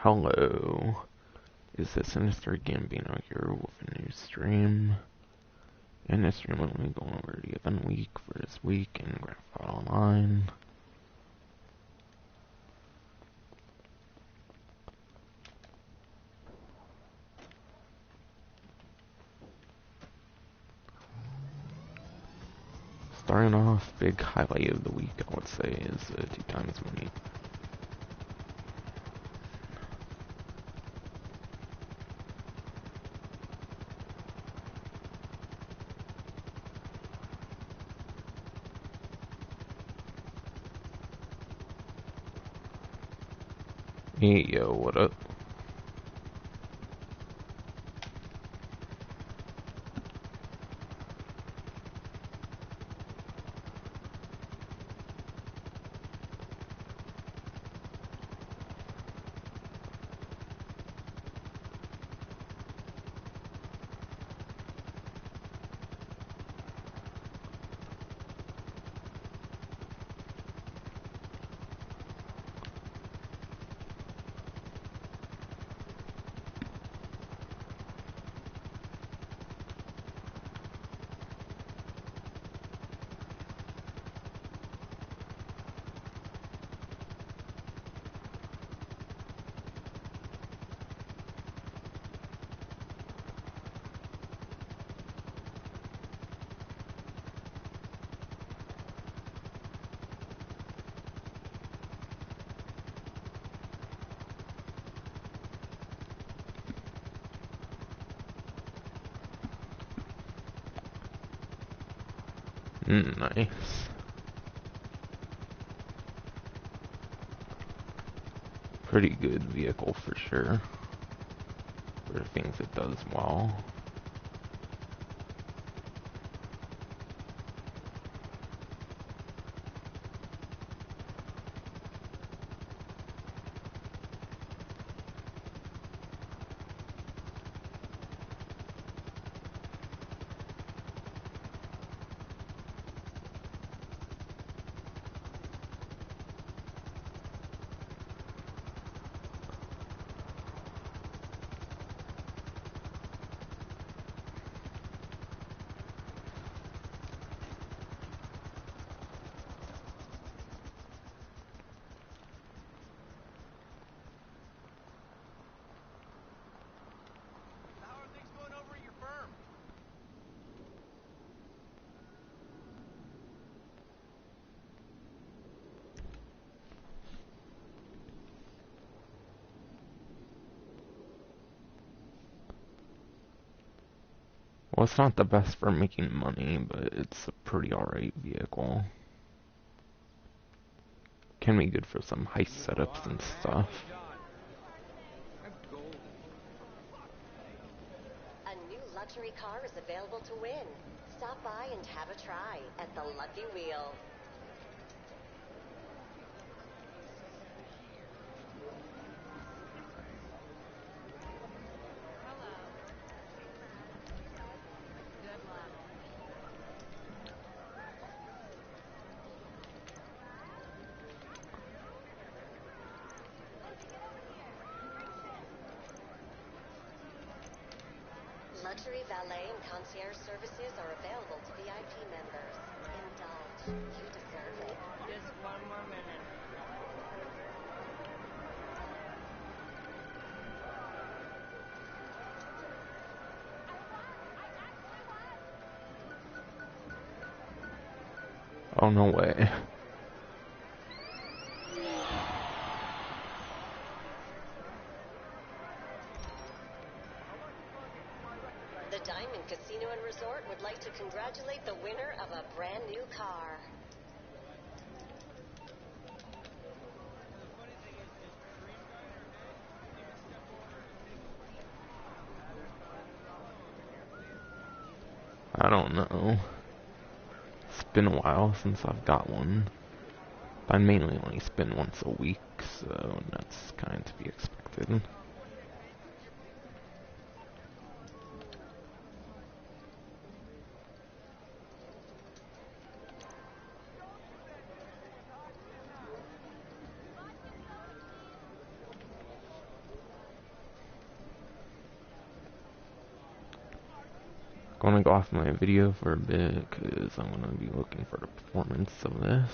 Hello, is the Sinister Gambino here with a new stream. In this stream, I'm going to be going over the event week for this week in Grand Theft Auto Online. Starting off, big highlight of the week, I would say, is 2 times money. Hey, yo, what up? Nice. Pretty good vehicle for sure. For the things it does well. Well, it's not the best for making money, but it's a pretty alright vehicle. Can be good for some heist setups and stuff. A new luxury car is available to win. Stop by and have a try at the Lucky Wheel. Luxury valet and concierge services are available to VIP members. Indulge. You deserve it. Just one more minute. Oh, no way. The Diamond Casino and Resort would like to congratulate the winner of a brand new car. I don't know. It's been a while since I've got one. I mainly only spin once a week, so that's kind of to be expected. Gonna go off my video for a bit because I'm gonna be looking for the performance of this.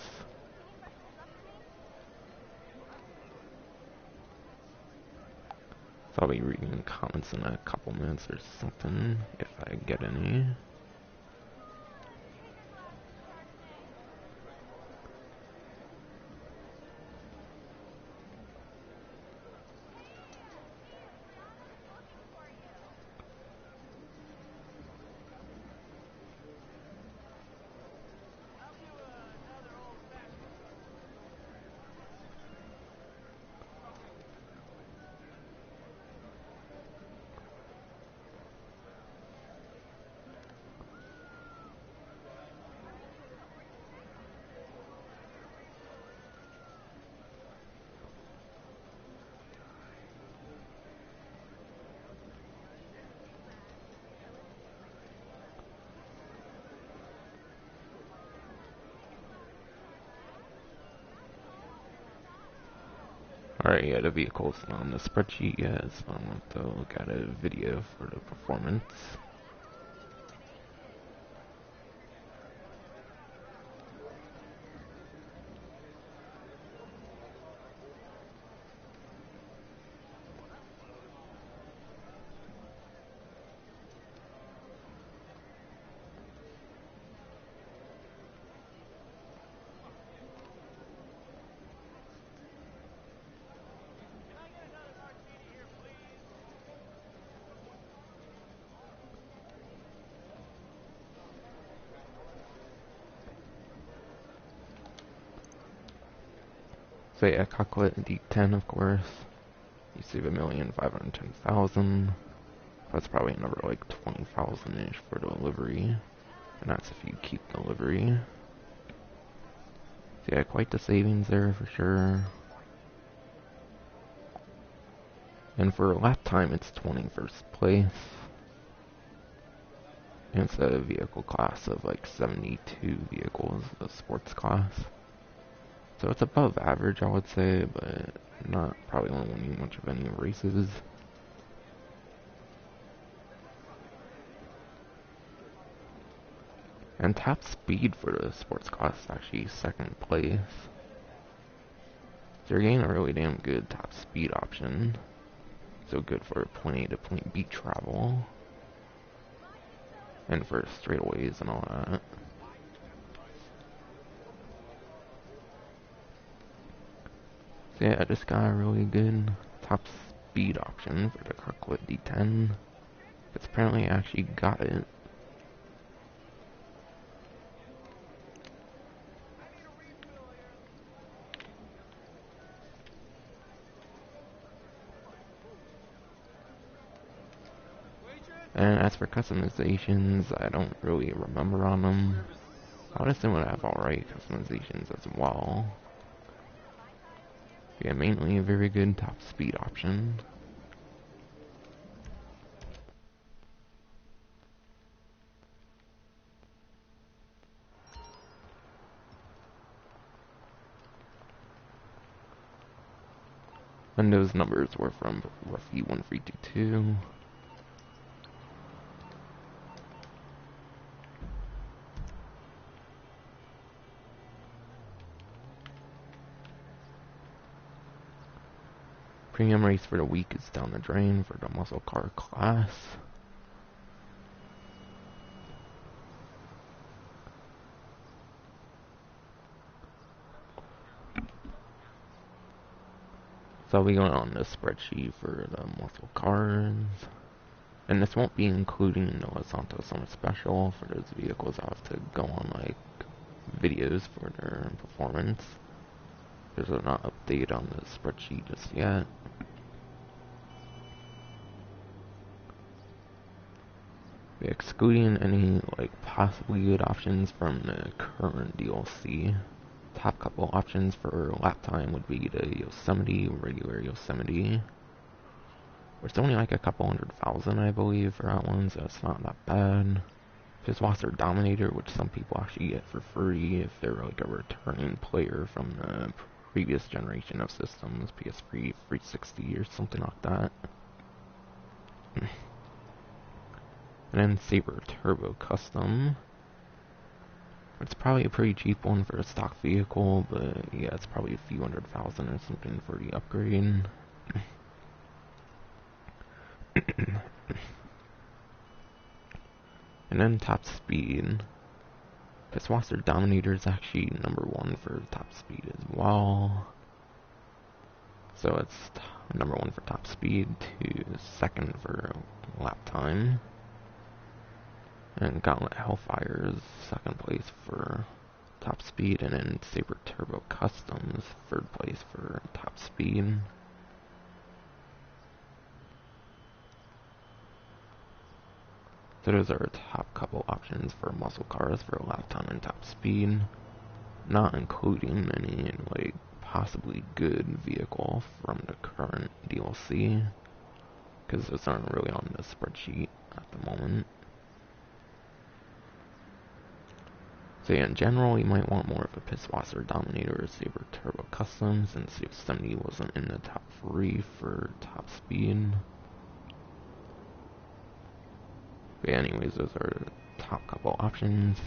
So I'll be reading comments in a couple minutes or something, if I get any. Alright, yeah, the vehicle's not on the spreadsheet yet, so I'm going to look at a video for the performance. So yeah, calculate D10, of course. You save 1,510,000. That's probably another like 20,000-ish for delivery. And that's if you keep delivery. So yeah, quite the savings there for sure. And for lap time, it's 21st place. And it's a vehicle class of like 72 vehicles, the sports class. So it's above average, I would say, but not probably won't win much of any races. And top speed for the sports class is actually 2nd place. So you're getting a really damn good top speed option. So good for point A to point B travel. And for straightaways and all that. So yeah, I just got a really good top speed option for the Kirkwood D10. It's apparently actually got it. And as for customizations, I don't really remember on them. I would assume would have alright customizations as well. Yeah, mainly a very good top speed option. And those numbers were from Ruffy 1322. Premium race for the week is down the drain for the muscle car class. So I'll be going on the spreadsheet for the muscle cars. And this won't be including the Santos Summer Special. For those vehicles, I'll have to go on like videos for their performance. There's not update on the spreadsheet just yet. Excluding any like possibly good options from the current DLC. Top couple options for lap time would be the Yosemite, regular Yosemite. It's only like a couple 100,000, I believe, for that one, so it's not that bad. Pisswasser Dominator, which some people actually get for free if they're like a returning player from the previous generation of systems, PS3, 360, or something like that. And then Sabre Turbo Custom. It's probably a pretty cheap one for a stock vehicle, but yeah, it's probably a few $100,000 or something for the upgrade. And then top speed. Pisswasser Dominator is actually #1 for top speed as well. So it's #1 for top speed to 2nd for lap time. And Gauntlet Hellfire is 2nd place for top speed, and then Sabre Turbo Customs 3rd place for top speed. So those are top couple options for muscle cars for lap time and top speed, not including any like possibly good vehicle from the current DLC, because those aren't really on the spreadsheet at the moment. So yeah, in general, you might want more of a Pisswasser Dominator or Sabre Turbo Custom, since Yosemite wasn't in the top 3 for top speed. But yeah, anyways, those are the top couple options.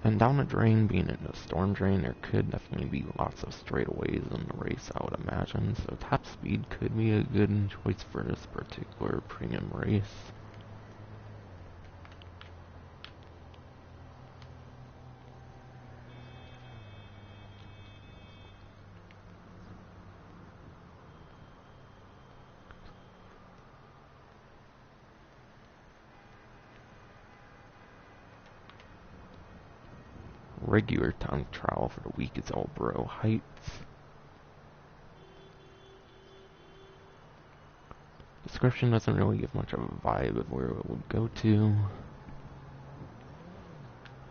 And down the drain, being in the storm drain, there could definitely be lots of straightaways in the race, I would imagine. So top speed could be a good choice for this particular premium race. Regular time trial for the week is Elbro Heights. Description doesn't really give much of a vibe of where it would go to.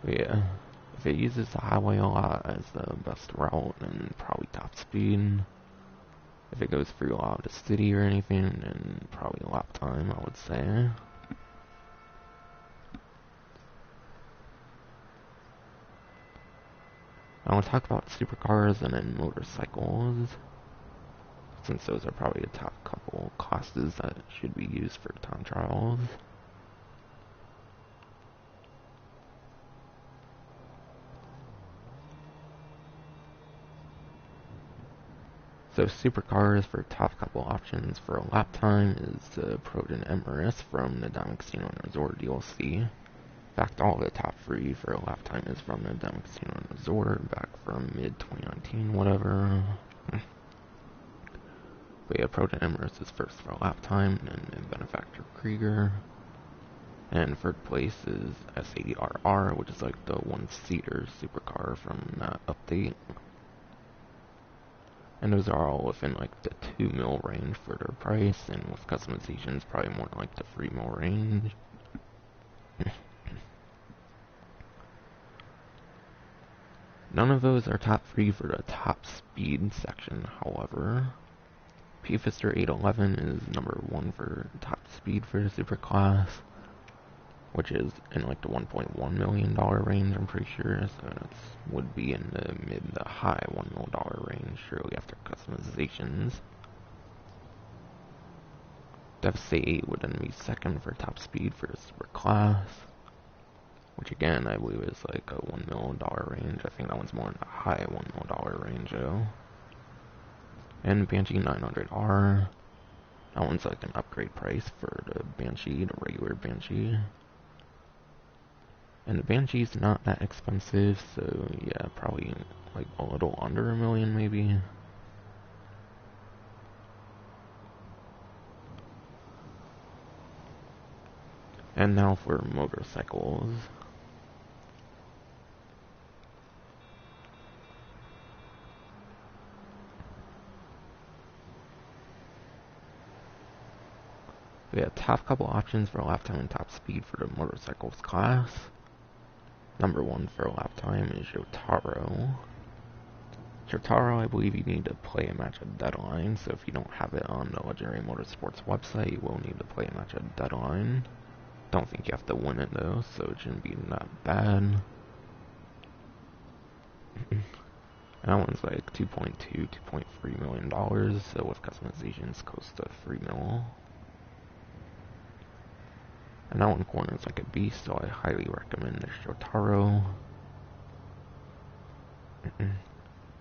But yeah, if it uses the highway a lot as the best route, then probably top speed. If it goes through a lot of the city or anything, then probably lap time, I would say. I want to talk about supercars and then motorcycles, since those are probably the top couple classes that should be used for time trials. So supercars for top couple options for a lap time is the Proton MRS from the Diamond Casino and Resort DLC. In fact, all the top 3 for a lap time is from the Diamond Casino and Resort back from mid-2019, whatever. But yeah, Proton MRS is first for a lap time, and then Benefactor Krieger. And 3rd place is S80RR, which is like the one-seater supercar from that update. And those are all within like the 2 mil range for their price, and with customizations probably more like the 3 mil range. None of those are top 3 for the top speed section, however. P-Fister 811 is #1 for top speed for the superclass, which is in like the $1.1 million range, I'm pretty sure, so that would be in the mid to high $1 million range, surely after customizations. Devastator 8 would then be 2nd for top speed for the superclass, which again, I believe is like a $1 million range. I think that one's more in the high $1 million range though. And Banshee 900R, that one's like an upgrade price for the Banshee, the regular Banshee. And the Banshee's not that expensive, so yeah, probably like a little under $1 million maybe. And now for motorcycles. We have top couple options for lap time and top speed for the motorcycles class. #1 for lap time is Jotaro. Jotaro, I believe you need to play a match at deadline, so if you don't have it on the Legendary Motorsports website, you will need to play a match at deadline. Don't think you have to win it though, so it shouldn't be that bad. That one's like $2.2, $2.3 million, so with customizations close to $3 million. And that one corners like a beast, so I highly recommend the Shotaro.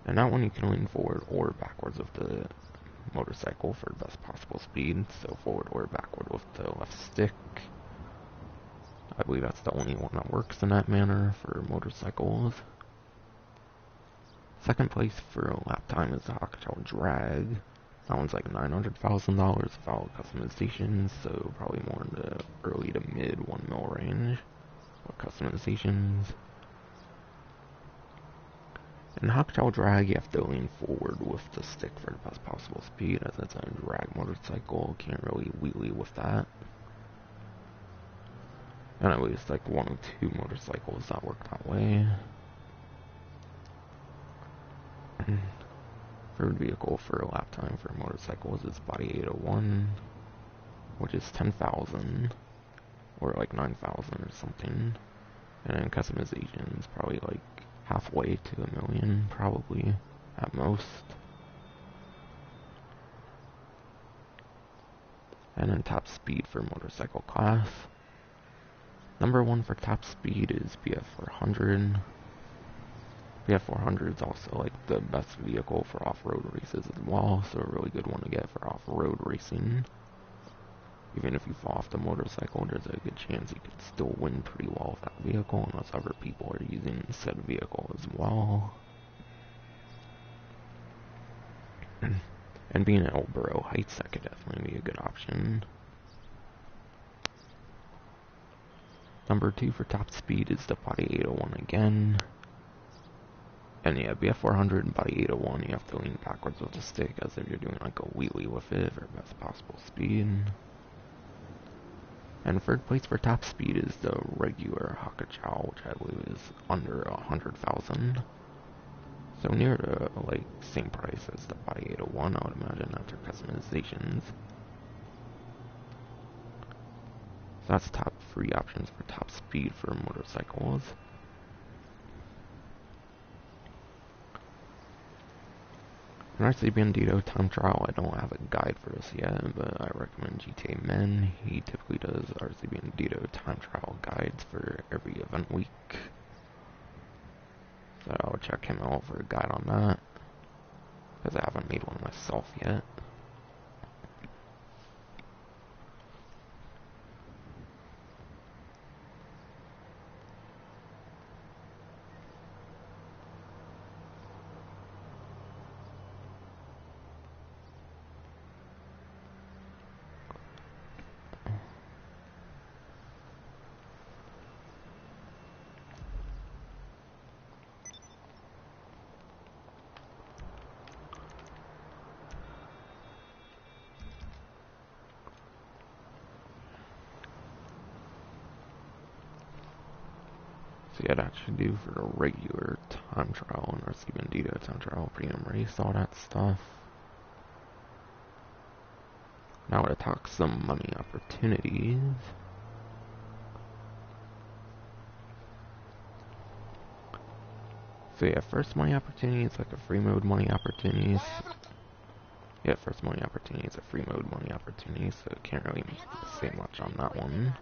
And that one you can lean forward or backwards with the motorcycle for the best possible speed. So forward or backward with the left stick. I believe that's the only one that works in that manner for motorcycles. Second place for lap time is the Hakucho Drag. That one's like $900,000 without customizations, so probably more in the early to mid 1 mil range with customizations. In Hakucho Drag, you have to lean forward with the stick for the best possible speed, as it's a drag motorcycle. Can't really wheelie with that. And at least like 1 or 2 motorcycles that work that way. Third vehicle for lap time for motorcycles is Body 801, which is 10,000 or like 9,000 or something. And then customization is probably like halfway to $1 million, probably at most. And then top speed for motorcycle class. Number 1 for top speed is BF400. BF400 is also like the best vehicle for off-road races as well, so a really good one to get for off-road racing. Even if you fall off the motorcycle, there's a good chance you could still win pretty well with that vehicle, unless other people are using said vehicle as well. And being at Old Borough Heights, that could definitely be a good option. Number 2 for top speed is the Body 801 again. And yeah, BF400 and Body 801, you have to lean backwards with the stick as if you're doing like a wheelie with it for best possible speed. And third place for top speed is the regular Hakucho, which I believe is under 100,000. So near the like same price as the Body 801, I would imagine, after customizations. So that's top 3 options for top speed for motorcycles. In RC Bandito time trial, I don't have a guide for this yet, but I recommend GTA Men. He typically does RC Bandito time trial guides for every event week. So I'll check him out for a guide on that, because I haven't made one myself yet. So yeah, that should do for the regular time trial and RC Bandito time trial, premium race, all that stuff. Now we're to talk some money opportunities. So yeah, first money opportunity is like a free mode money opportunities. Yeah, first money opportunity is a free mode money opportunity, so I can't really say much on that one.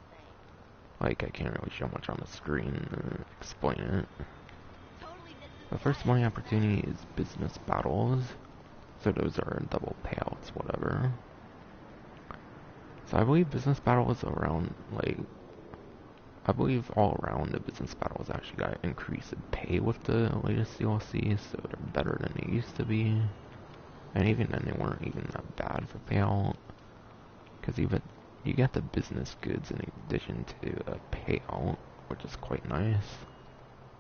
Like, I can't really show much on the screen and explain it. The first money opportunity is business battles. So those are double payouts, whatever. So I believe business battles around, like, I believe all around the business battles actually got increased in pay with the latest DLC, so they're better than they used to be. And even then, they weren't even that bad for payout, because you get the business goods in addition to a payout, which is quite nice.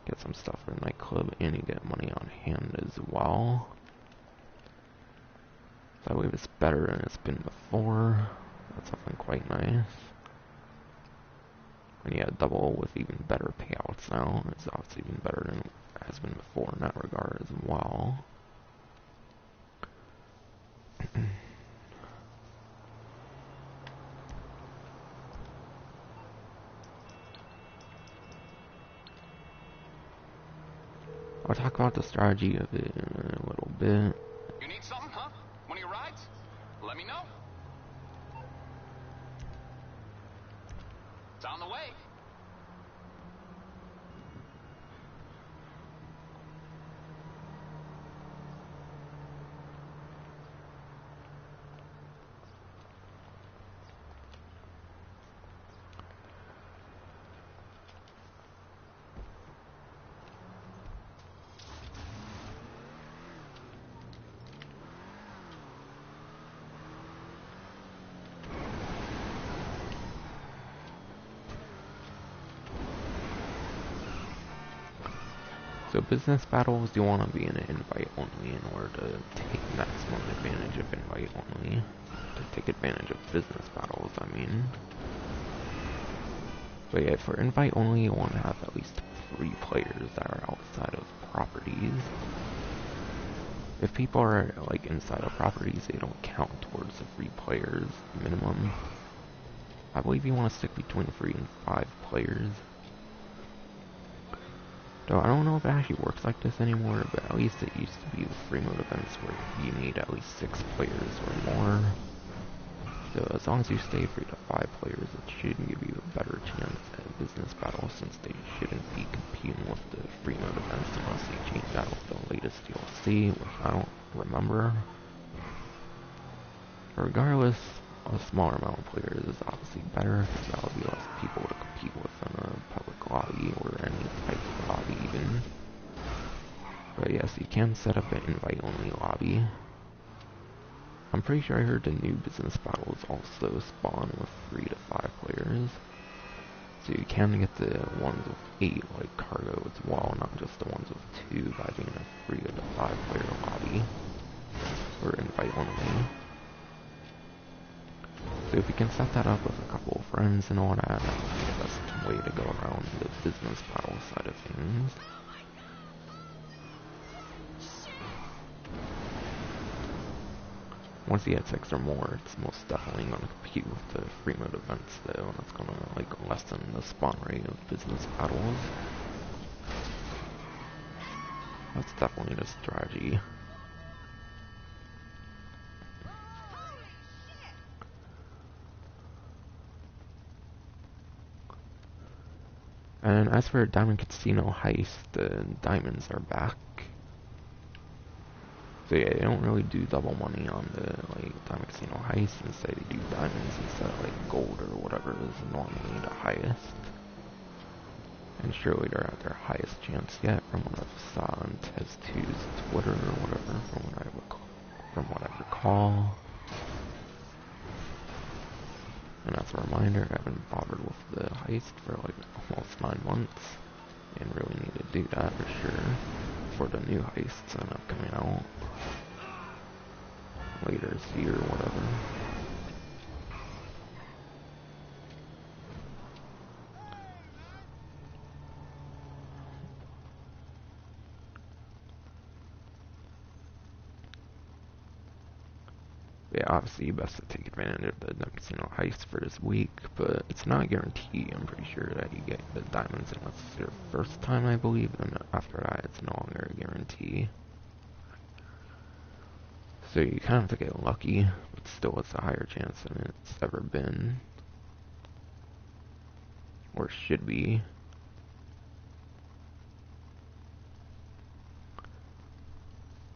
Get some stuff for the nightclub, and you get money on hand as well. So I believe it's better than it's been before. That's something quite nice. And yeah, double with even better payouts now. It's obviously even better than it has been before in that regard as well. I'll talk about the strategy of it in a little bit. You need something, huh? One of your rides? Let me know. Tom? So business battles, you want to be in an invite only in order to take maximum advantage of invite only. To take advantage of business battles, I mean. But yeah, for invite only, you want to have at least 3 players that are outside of properties. If people are like inside of properties, they don't count towards the 3 players minimum. I believe you want to stick between 3 and 5 players. Though I don't know if it actually works like this anymore, but at least it used to be the free mode events where you need at least 6 players or more. So as long as you stay 3 to 5 players, it should give you a better chance at business battles, since they shouldn't be competing with the free mode events unless they change out the latest DLC, which I don't remember. Regardless, a smaller amount of players is obviously better, because that will be less people to compete with in a public lobby or any type of lobby even. But yes, you can set up an invite-only lobby. I'm pretty sure I heard the new business battles also spawn with 3 to 5 players. So you can get the ones with 8 like cargo as well, not just the ones with 2 by being a 3 to 5 player lobby. Or invite only. So if you can set that up with a couple of friends and all that, that's the best way to go around the business battle side of things. Once you get 6 or more, it's most definitely going to compete with the free mode events though, and it's going to like lessen the spawn rate of business battles. That's definitely the strategy. And as for Diamond Casino Heist, the diamonds are back. So yeah, they don't really do double money on the like Diamond Casino Heist. Instead, they do diamonds instead of like gold or whatever is normally the highest. And surely they're at their highest chance yet, from what I saw on Tez2's Twitter or whatever, from what I recall. And as a reminder, I haven't bothered with the heist for like almost 9 months, and really need to do that for sure, for the new heists that are coming out later this year or whatever. Yeah, obviously best to take advantage of the casino heist for this week, but it's not a guarantee. I'm pretty sure that you get the diamonds unless it's your first time, I believe, and after that it's no longer a guarantee. So you kind of have to get lucky, but still it's a higher chance than it's ever been. Or should be.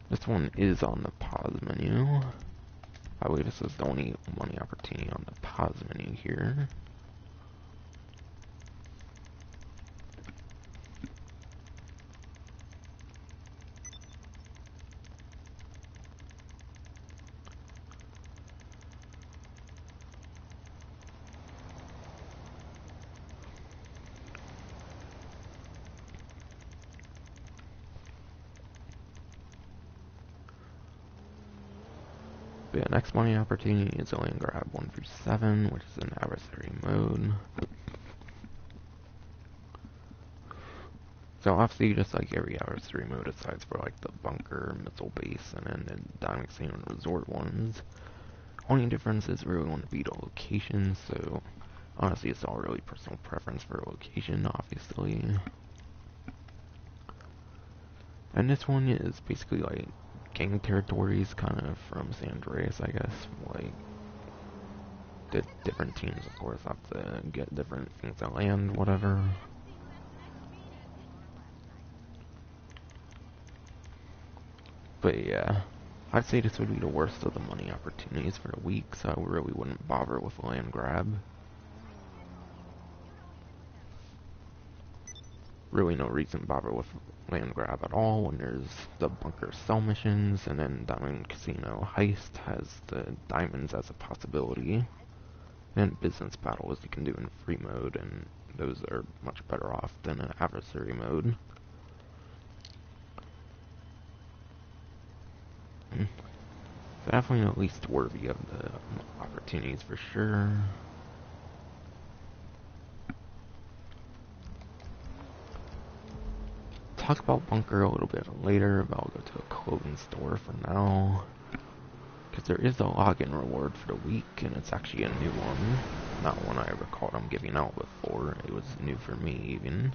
This one is on the pause menu. I believe this is the only money opportunity on the pause menu here. But yeah, next money opportunity is only in grab 1 through 7, which is in adversary mode. So obviously, just like every adversary mode, aside for like the bunker, missile base, and then the Diamond Casino and Resort ones, only difference is really going to be the location. So honestly, it's all really personal preference for location, obviously. And this one is basically like gang territories, kind of from San Andreas, I guess. Like, the different teams, of course, have to get different things to land, whatever. But yeah, I'd say this would be the worst of the money opportunities for the week, so I really wouldn't bother with a land grab. Really no reason to bother with land grab at all when there's the bunker cell missions, and then Diamond Casino Heist has the diamonds as a possibility, and business battles you can do in free mode, and those are much better off than an adversary mode. Definitely at least worthy of the opportunities for sure. Talk about Bunker a little bit later, but I'll go to a clothing store for now. Because there is a login reward for the week, and it's actually a new one. Not one I recalled I'm giving out before. It was new for me, even.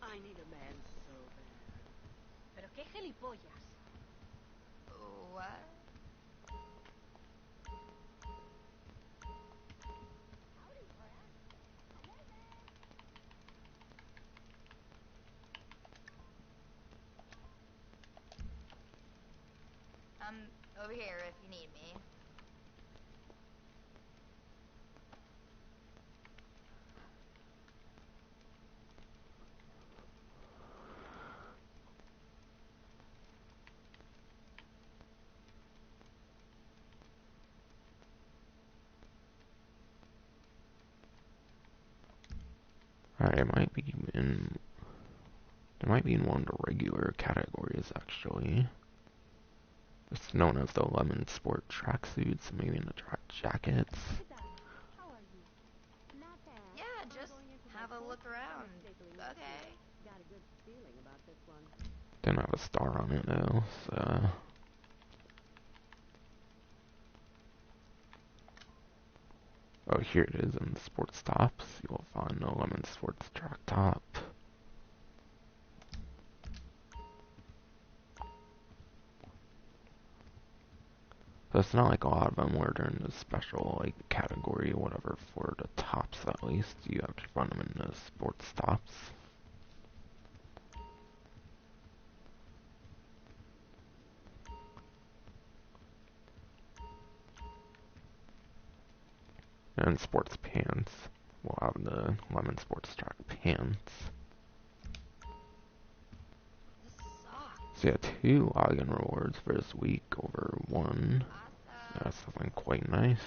I need a man so bad. Pero qué gilipollas. What? I'm over here if you need me. Alright, it might be in... It might be in one of the regular categories, actually. It's known as the Lemon Sport tracksuits, maybe in the track jackets. Yeah, just have a look around. Okay. Don't have a star on it though, so... Oh, here it is in the sports tops. You will find the Lemon Sports track top. So it's not like a lot of them where they're in the special like category or whatever for the tops at least. You have to find them in the sports tops. And sports pants. We'll have the Lemon Sports track pants. This sucks. So yeah, 2 login rewards for this week over 1. Awesome. That's something quite nice.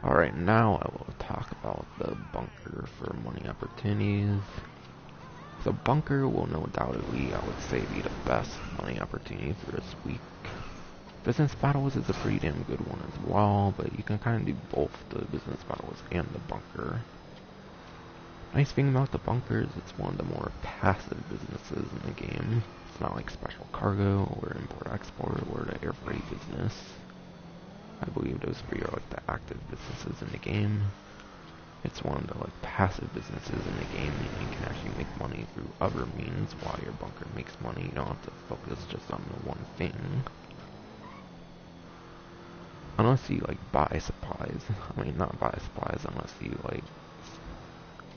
Alright, now I will talk about the bunker for money opportunities. So bunker will no doubtedly, I would say, be the best money opportunity for this week. Business battles is a pretty damn good one as well, but you can kind of do both the business battles and the bunker. Nice thing about the bunker is it's one of the more passive businesses in the game. It's not like special cargo or import-export or the air freight business. I believe those 3 are like the active businesses in the game. It's one of the like passive businesses in the game, and you can actually make money through other means while your bunker makes money. You don't have to focus just on the one thing. Unless you like buy supplies. I mean, not buy supplies unless you like...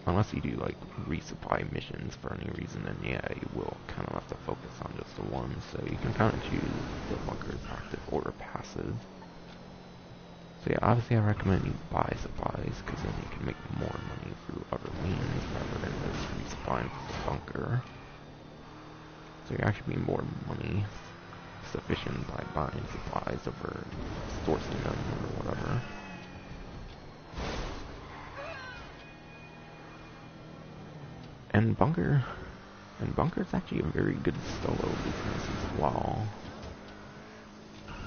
Unless you do like resupply missions for any reason, then yeah, you will kind of have to focus on just the one. So you can kind of choose the bunker is active or passive. So yeah, obviously I recommend you buy supplies, because then you can make more money through other means rather than just resupplying for the bunker. So you're actually being more money sufficient by buying supplies over sourcing them or whatever. And bunker's actually a very good solo business as well.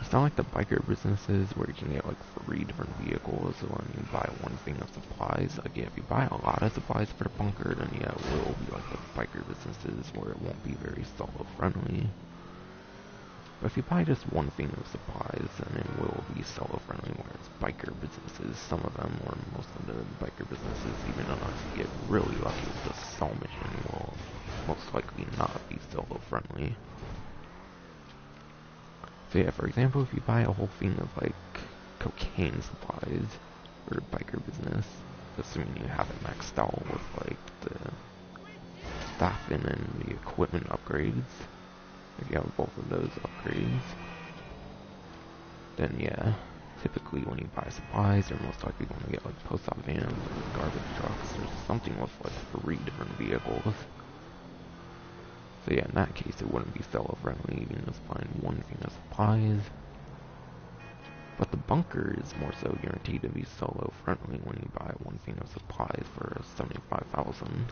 It's not like the biker businesses where you can get like 3 different vehicles when you buy one thing of supplies. Like yeah, if you buy a lot of supplies for the bunker, then yeah, it will be like the biker businesses where it won't be very solo friendly. But if you buy just one thing of supplies, then it will be solo friendly, whereas biker businesses, some of them or most of the biker businesses, even unless you get really lucky with the sell mission, will most likely not be solo friendly. So yeah, for example, if you buy a whole thing of like cocaine supplies for the biker business, assuming you have it maxed out with like the staffing and the equipment upgrades, if you have both of those upgrades, then yeah, typically when you buy supplies, you're most likely going to get like post-op vans or garbage trucks or something with like 3 different vehicles. So yeah, in that case, it wouldn't be solo friendly. You can just find one thing of supplies. But the bunker is more so guaranteed to be solo friendly when you buy one thing of supplies for 75,000.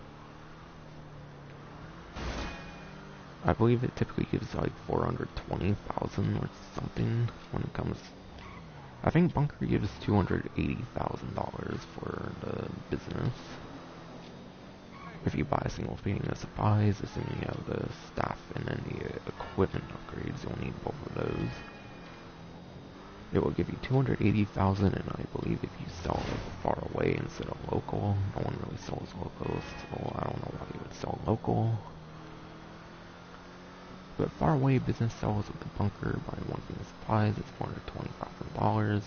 I believe it typically gives like 420,000 or something when it comes. I think bunker gives $280,000 for the business. If you buy a single thing of supplies, assuming you have the staff and any equipment upgrades, you'll need both of those. It will give you 280,000, and I believe if you sell it far away instead of local, no one really sells local, so I don't know why you would sell local. But far away business sells with the bunker by one thing of supplies, it's $420,000,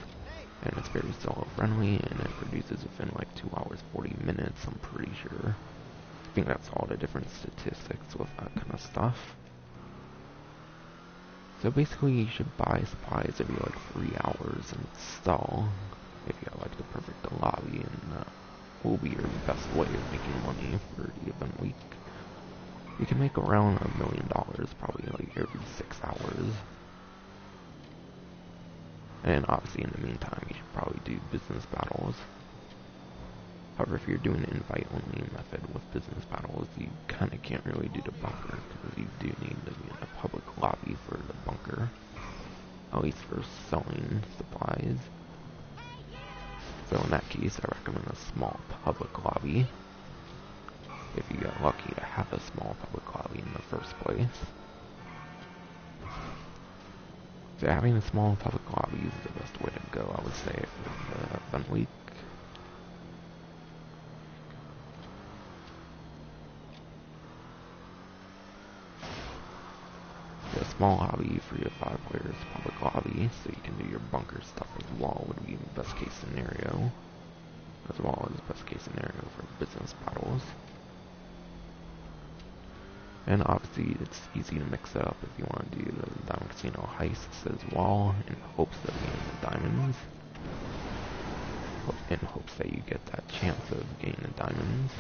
and it's very solo friendly, and it produces within like 2 hours 40 minutes, I'm pretty sure. I think that's all the different statistics with that kind of stuff. So basically you should buy supplies every like 3 hours and sell if you have like the perfect lobby, and that will be your best way of making money for the event week. You can make around $1 million probably like every 6 hours. And obviously in the meantime you should probably do business battles. However, if you're doing an invite-only method with business battles, you kind of can't really do the bunker, because you do need to be in a public lobby for the bunker, at least for selling supplies. So in that case, I recommend a small public lobby, if you get lucky to have a small public lobby in the first place. So having a small public lobby is the best way to go, I would say, for the event week. A small lobby for your 5 players public lobby, so you can do your bunker stuff as well, would be the best case scenario, as well as best case scenario for business battles. And obviously it's easy to mix it up if you want to do the Diamond Casino heists as well, in hopes of getting the diamonds, in hopes that you get that chance of getting the diamonds.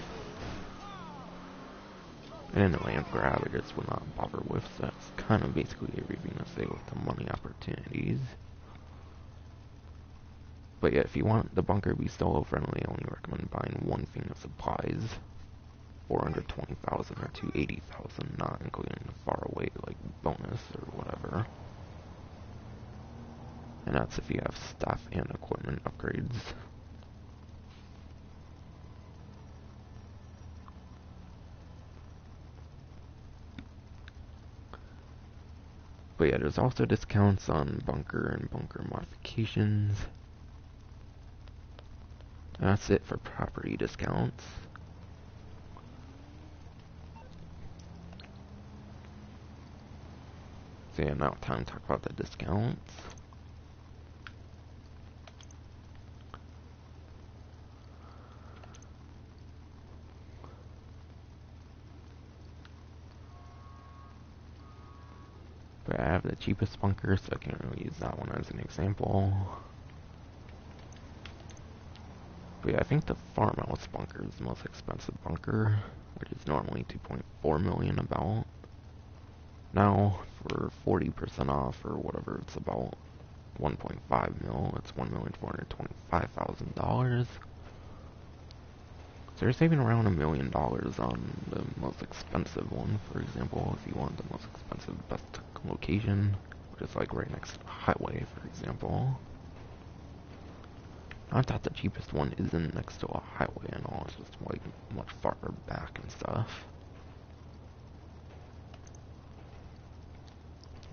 And in the land grab, I just would not bother with, so that's kind of basically everything to say with the money opportunities. But yeah, if you want the bunker to be solo friendly, I only recommend buying one thing of supplies, 420,000 or 280,000, not including the far away like bonus or whatever. And that's if you have staff and equipment upgrades. But yeah, there's also discounts on bunker and bunker modifications. And that's it for property discounts. So yeah, now time to talk about the discounts. But I have the cheapest bunker, so I can't really use that one as an example. But yeah, I think the farmhouse bunker is the most expensive bunker, which is normally 2.4 million about. Now, for 40% off, or whatever it's about 1.5 mil, it's $1,425,000. So you're saving around $1 million on the most expensive one, for example, if you want the most expensive best location, which is like right next to the highway, for example. I thought the cheapest one isn't next to a highway and all, it's just like much farther back and stuff.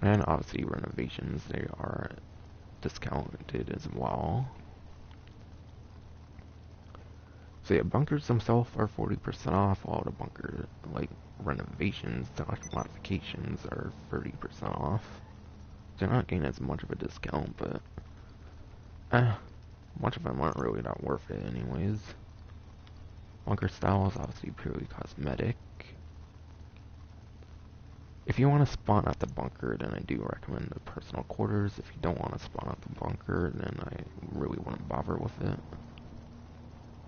And obviously renovations, they are discounted as well. So yeah, bunkers themselves are 40% off, while the bunker, like, renovations, like modifications, are 30% off. So you're not getting as much of a discount, but much of them aren't really that worth it anyways. Bunker style is obviously purely cosmetic. If you want to spawn at the bunker, then I do recommend the personal quarters. If you don't want to spawn at the bunker, then I really wouldn't bother with it.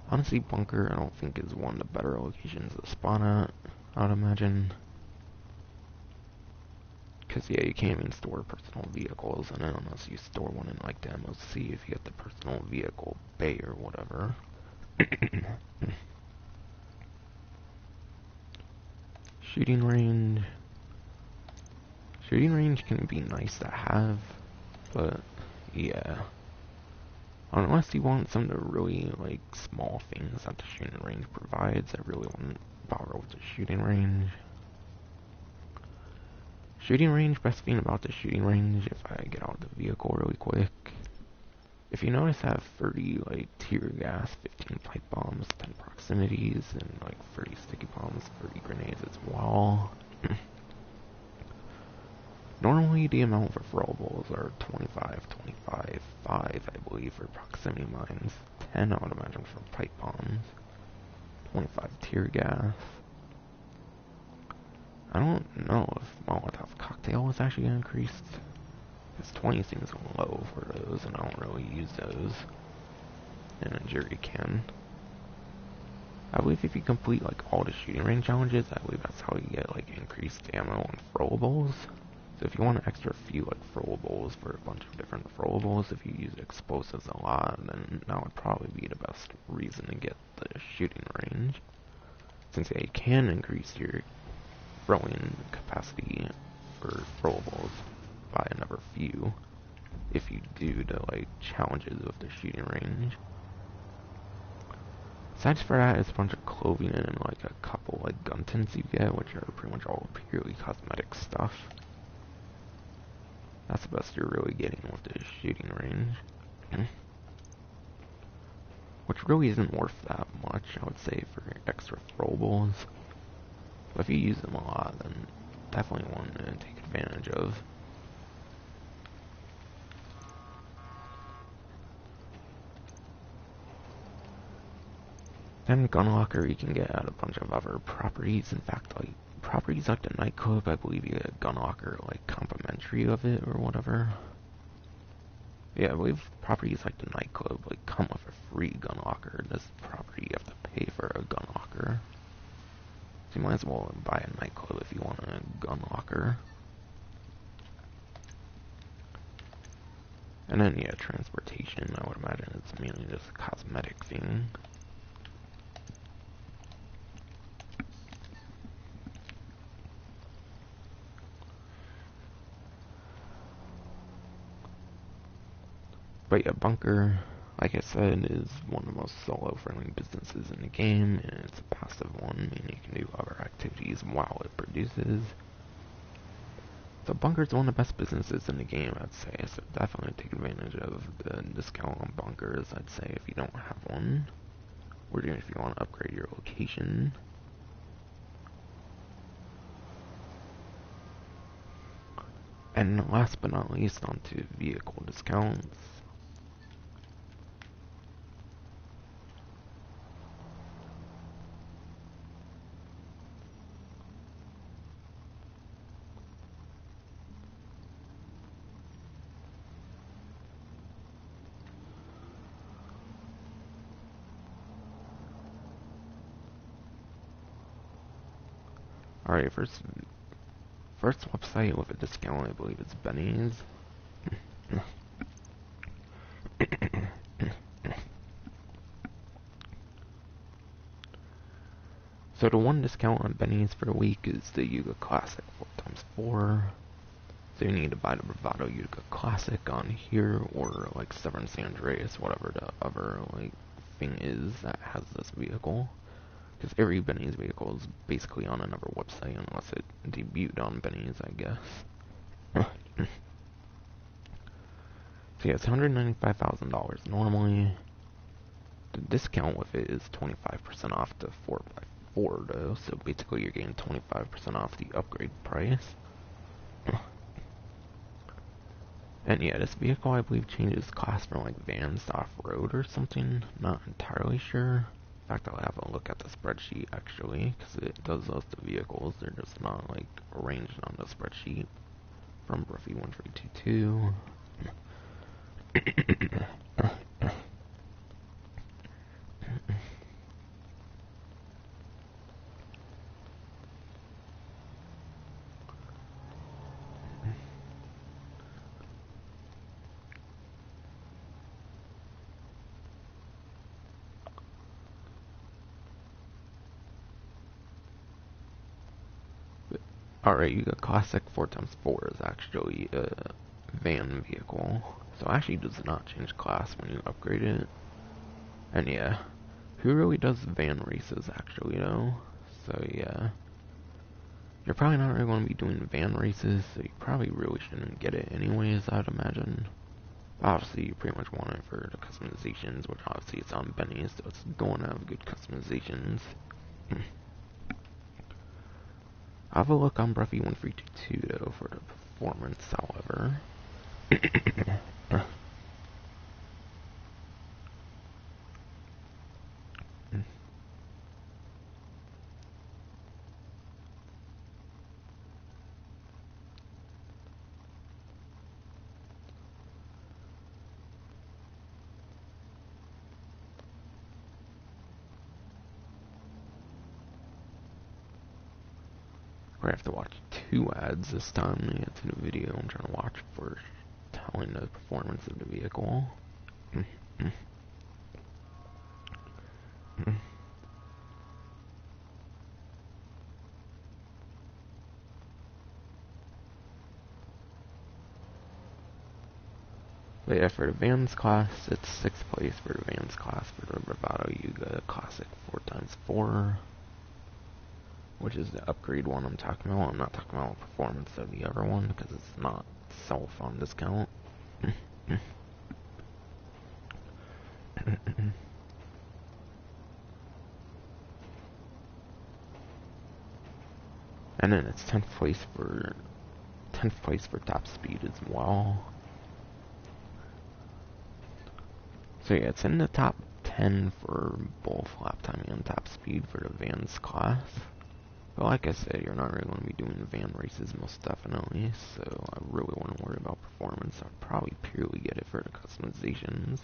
Honestly, bunker I don't think is one of the better locations to spawn at, I'd imagine. Because yeah, you can't even store personal vehicles, and unless you store one in like the MOC, if you get the personal vehicle bay or whatever. Shooting range. Shooting range can be nice to have, but yeah. Unless you want some of the really like small things that the shooting range provides, I really wouldn't bother with the shooting range. Shooting range, best thing about the shooting range, if I get out of the vehicle really quick, if you notice I have 30 like tear gas, 15 pipe bombs, 10 proximities, and like 30 sticky bombs, 30 grenades as well. Normally the amount for throwables are 25, 25, 5 I believe for proximity mines, 10 I would imagine for pipe bombs, 25 tear gas. I don't know if Molotov cocktail was actually increased, because 20 seems low for those and I don't really use those, and a jury can. I believe if you complete like all the shooting range challenges, I believe that's how you get like increased ammo and throwables. So if you want an extra few like throwables for a bunch of different throwables, if you use explosives a lot, then that would probably be the best reason to get the shooting range. Since yeah, you can increase your throwing capacity for throwables by another few if you do the like challenges with the shooting range. Aside for that, it's a bunch of clothing and like a couple like gun tints you get, which are pretty much all purely cosmetic stuff. That's the best you're really getting with the shooting range. Which really isn't worth that much, I would say, for extra throwables. But if you use them a lot, then definitely one to take advantage of. Then Gun Locker, you can get out a bunch of other properties. In fact, like properties like the nightclub, I believe you get a Gun Locker like complimentary of it or whatever. Yeah, I believe properties like the nightclub like come with a free Gun Locker. This property you have to pay for a Gun Locker. So you might as well buy a nightclub if you want a Gun Locker. And then yeah, transportation, I would imagine it's mainly just a cosmetic thing. But yeah, Bunker, like I said, is one of the most solo-friendly businesses in the game, and it's a passive one, meaning you can do other activities while it produces. So Bunker's one of the best businesses in the game, I'd say, so definitely take advantage of the discount on Bunkers, I'd say, if you don't have one, or even if you want to upgrade your location. And last but not least, onto vehicle discounts. Alright, first website with a discount, I believe it's Benny's. So the one discount on Benny's for the week is the Yuga Classic 4x4. So you need to buy the Bravado Yuga Classic on here, or like Severn San Andreas, whatever the other like thing is that has this vehicle. Because every Benny's vehicle is basically on another website unless it debuted on Benny's, I guess. So yeah, it's $195,000 normally. The discount with it is 25% off the 4x4 though, so basically you're getting 25% off the upgrade price. And yeah, this vehicle I believe changes class from like vans to off-road or something, not entirely sure. In fact, I'll have a look at the spreadsheet actually, because it does list the vehicles. They're just not like arranged on the spreadsheet. From Bruffy 1322. Alright, you got classic 4x4 is actually a van vehicle. So it actually does not change class when you upgrade it. And yeah, who really does van races actually though? So yeah. You're probably not really going to be doing van races, so you probably really shouldn't get it anyways, I'd imagine. Obviously, you pretty much want it for the customizations, which obviously it's on Benny's, so it's going to have good customizations. I'll have a look on Bruffy 1322 though for the performance, however. We're gonna have to watch 2 ads this time to get to the video I'm trying to watch for telling the performance of the vehicle. But yeah, for the Vans class, it's 6th place for the Vans class. For the Bravado, you got a classic 4x4, which is the upgrade one I'm talking about. I'm not talking about performance of the other one, because it's not self on discount. And then it's 10th place for top speed as well. So yeah, it's in the top 10 for both lap time and top speed for the Vans class. But like I said, you're not really going to be doing van races most definitely, so I really wouldn't worry about performance. I'd probably purely get it for the customizations.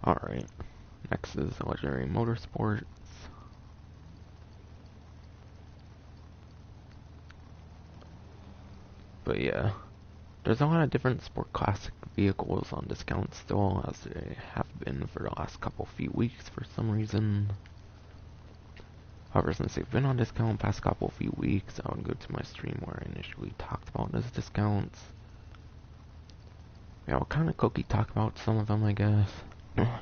Alright, next is Legendary Motorsports. But yeah, there's a lot of different Sport Classic vehicles on discount still, as they have been for the last few weeks for some reason. However, since they've been on discount past few weeks, I would go to my stream where I initially talked about those discounts. Yeah, I'll kind of quickly talk about some of them, I guess. I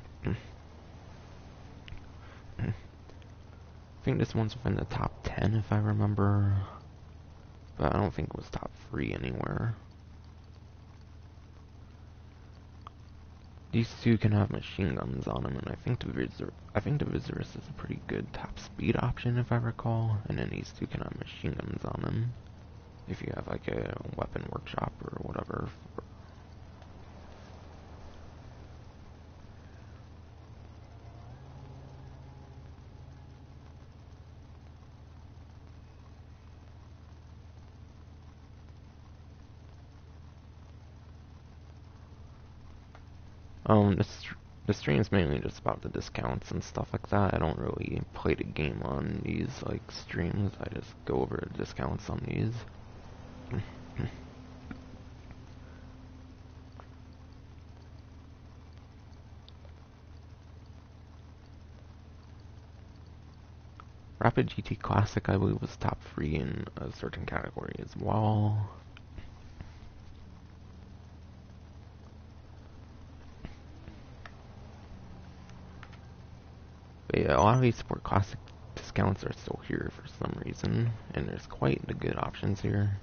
think this one's within the top 10 if I remember, but I don't think it was top 3 anywhere. These two can have machine guns on them, and I think the Viserys is a pretty good top speed option if I recall, and then these two can have machine guns on them if you have like a weapon workshop or whatever. The stream is mainly just about the discounts and stuff like that. I don't really play the game on these like streams. I just go over the discounts on these. Rapid GT Classic, I believe, was top 3 in a certain category as well. But yeah, a lot of these Sport Classic discounts are still here for some reason, and there's quite the good options here.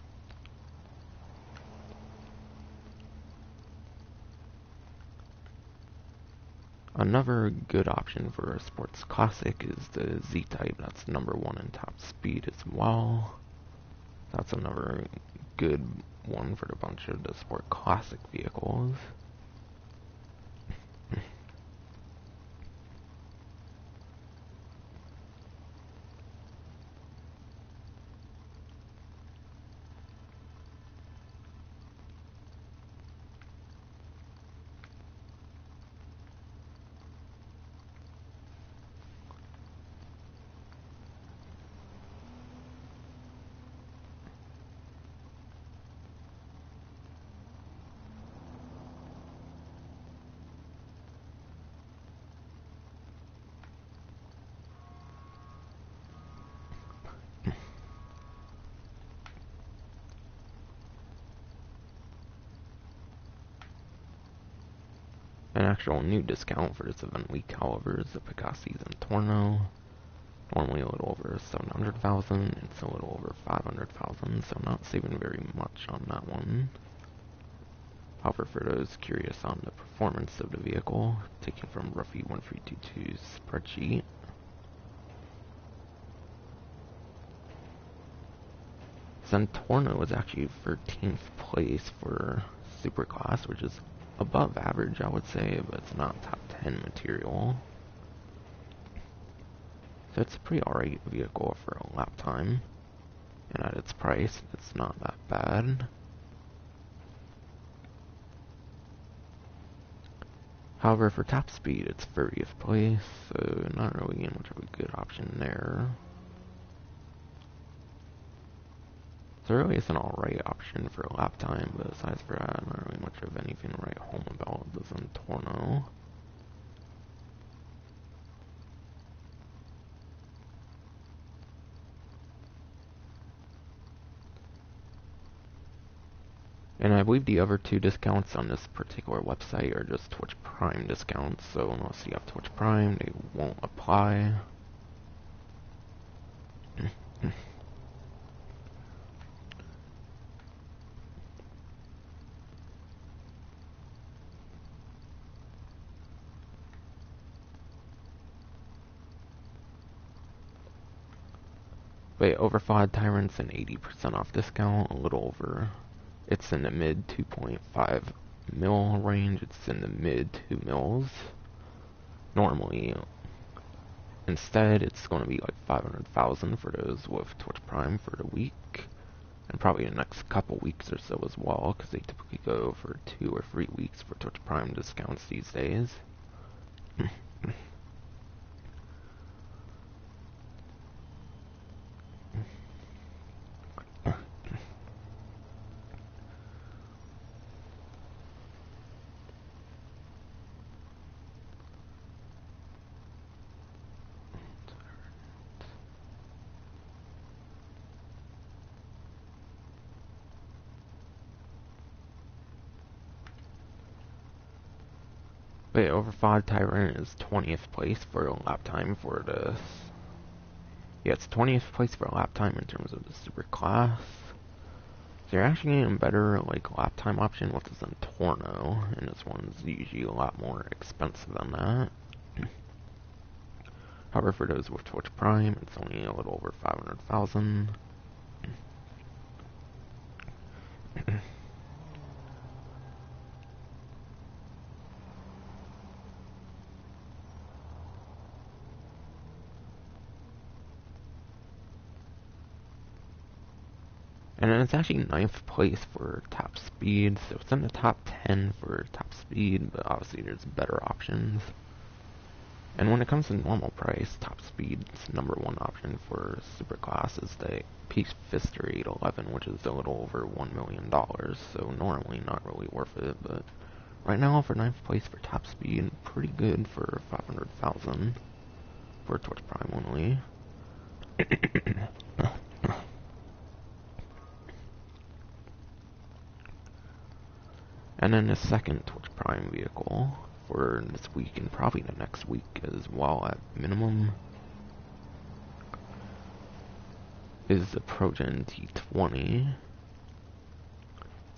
Another good option for a sports classic is the Z-Type. That's #1 in top speed as well. That's another good one for a bunch of the sport classic vehicles. An actual new discount for this event week, however, is the Pegasi Torno. Normally a little over 700,000, it's a little over 500,000, so not saving very much on that one. However, for those curious on the performance of the vehicle, taken from Ruffy 1322's spreadsheet, Santorno was actually 13th place for Superclass, which is above average, I would say, but it's not top 10 material. So it's a pretty alright vehicle for a lap time, and at its price, it's not that bad. However, for top speed, it's 30th place, so not really much of a good option there. So really it's an alright option for a lap time, but aside from that, not really much of anything to write home about the Zentorno. And I believe the other two discounts on this particular website are just Twitch Prime discounts, so unless you have Twitch Prime, they won't apply. But Overflawed Tyrant's an 80% off discount, a little over. It's in the mid 2.5 mil range, it's in the mid 2 mils. Normally, instead, it's going to be like 500,000 for those with Twitch Prime for the week. And probably the next couple weeks or so as well, because they typically go for 2 or 3 weeks for Twitch Prime discounts these days. Wait, Overflawed Tyrant is 20th place for a lap time for the... Yeah, it's 20th place for a lap time in terms of the super class. So you're actually getting a better, like, lap time option with the Zentorno, and this one's usually a lot more expensive than that. However, for those with Twitch Prime, it's only a little over 500,000. And then it's actually 9th place for top speed, so it's in the top 10 for top speed, but obviously there's better options. And when it comes to normal price, top speed's #1 option for superclass is the Peace Fister 811, which is a little over $1 million, so normally not really worth it, but right now for 9th place for top speed, pretty good for 500,000 for Twitch Prime only. And then the second Twitch Prime vehicle for this week and probably the next week as well at minimum is the Progen T20.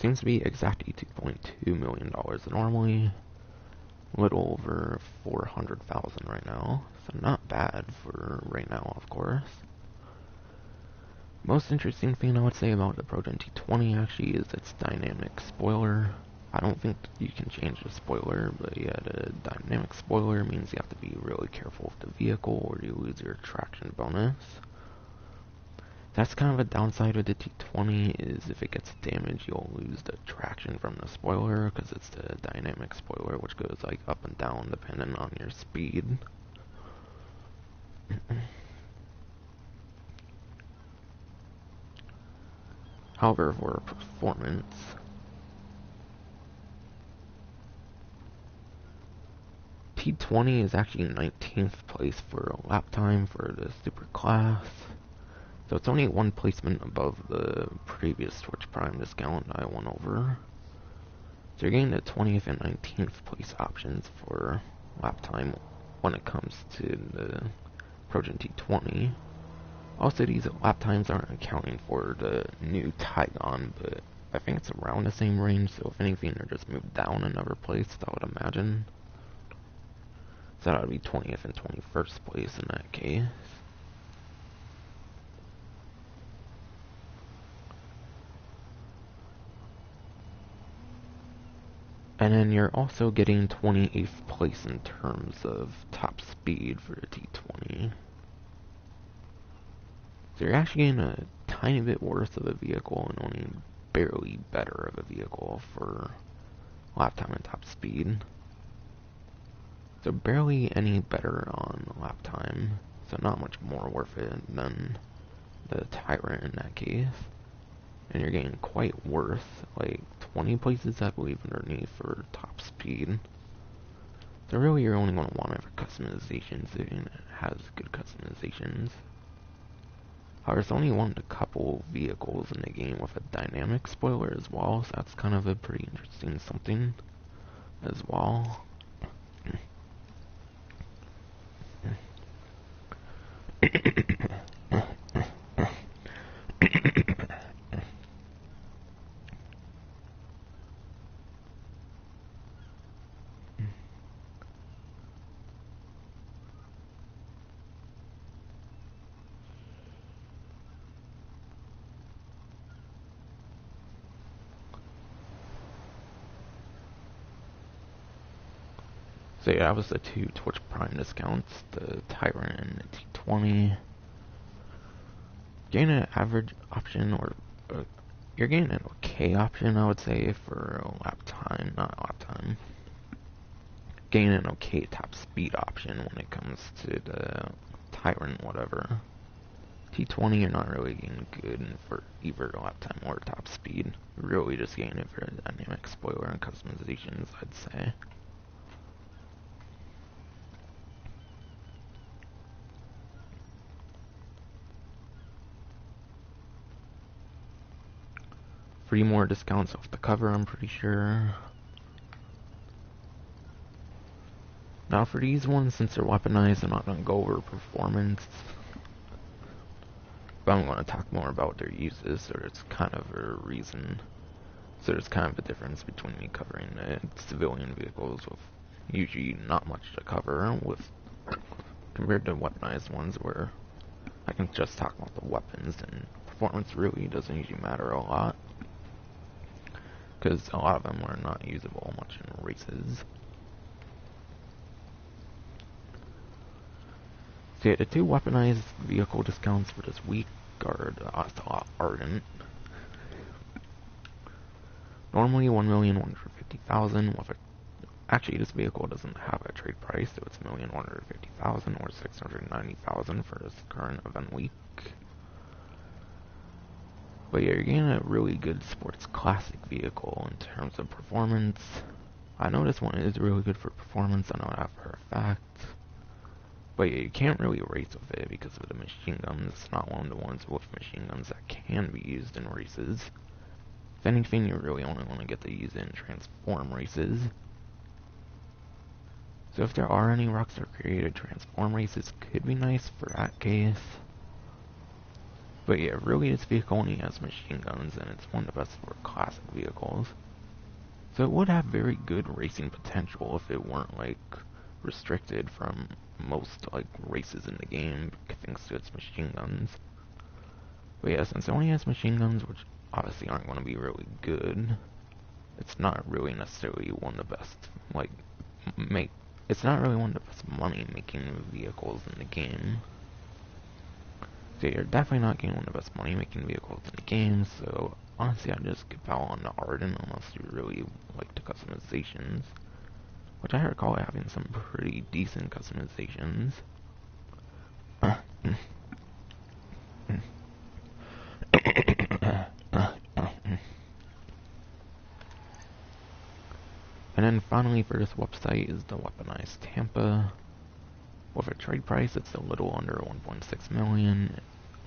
Seems to be exactly $2.2 million normally. little over 400,000 right now, so not bad for right now, of course. Most interesting thing I would say about the Pro Gen T20 actually is its dynamic spoiler. I don't think you can change the spoiler, but yeah, the dynamic spoiler means you have to be really careful with the vehicle or you lose your traction bonus. That's kind of a downside of the T20, is if it gets damaged, you'll lose the traction from the spoiler, because it's the dynamic spoiler, which goes like up and down depending on your speed. However, for performance, T20 is actually 19th place for lap time for the super class. So it's only one placement above the previous Twitch Prime discount I went over. So you're getting the 20th and 19th place options for lap time when it comes to the Pro Gen T20. Also, these lap times aren't accounting for the new Tygon, but I think it's around the same range, so if anything, they're just moved down another place, I would imagine. So that would be 20th and 21st place in that case. And then you're also getting 28th place in terms of top speed for the T20. So you're actually getting a tiny bit worse of a vehicle and only barely better of a vehicle for lap time and top speed. So barely any better on lap time, so not much more worth it than the Tyrant in that case. And you're getting quite worth, like 20 places I believe underneath for top speed. So really you're only going to want it for customizations if it has good customizations. However, it's only one of a couple vehicles in the game with a dynamic spoiler as well, so that's kind of a pretty interesting something as well. So yeah, that was the two Twitch Prime discounts, the Tyrant and the T20. Getting an average option, or you're getting an okay option, I would say, for lap time, not lap time. Getting an okay top speed option when it comes to the Tyrant, whatever. T20, you're not really getting good for either lap time or top speed. You're really just getting it for dynamic spoiler and customizations, I'd say. Three more discounts off the cover, I'm pretty sure. Now for these ones, since they're weaponized, I'm not going to go over performance. But I'm going to talk more about their uses, so it's kind of a reason. So there's kind of a difference between me covering civilian vehicles with usually not much to cover, with compared to weaponized ones where I can just talk about the weapons, and performance really doesn't usually matter a lot. Because a lot of them are not usable much in races. So yeah, the two weaponized vehicle discounts for this week are the Ardent. Normally 1,150,000 with a... Actually, this vehicle doesn't have a trade price, so it's 1,150,000 or 690,000 for this current event week. But yeah, you're getting a really good sports classic vehicle in terms of performance. I know this one is really good for performance, I know that for a fact. But yeah, you can't really race with it because of the machine guns. It's not one of the ones with machine guns that can be used in races. If anything, you really only want to get to use it in transform races. So if there are any Rockstar created transform races, could be nice for that case. But yeah, really this vehicle only has machine guns, and it's one of the best for classic vehicles. So it would have very good racing potential if it weren't like restricted from most like races in the game thanks to its machine guns. But yeah, since it only has machine guns, which obviously aren't going to be really good, it's not really necessarily one of the best like it's not really one of the best money making vehicles in the game. So you're definitely not getting one of the best money making vehicles in the game, so honestly I'd just skip out on the Arden unless you really like the customizations. Which I recall having some pretty decent customizations. And then finally for this website is the Weaponized Tampa. With a trade price, it's a little under 1.6 million,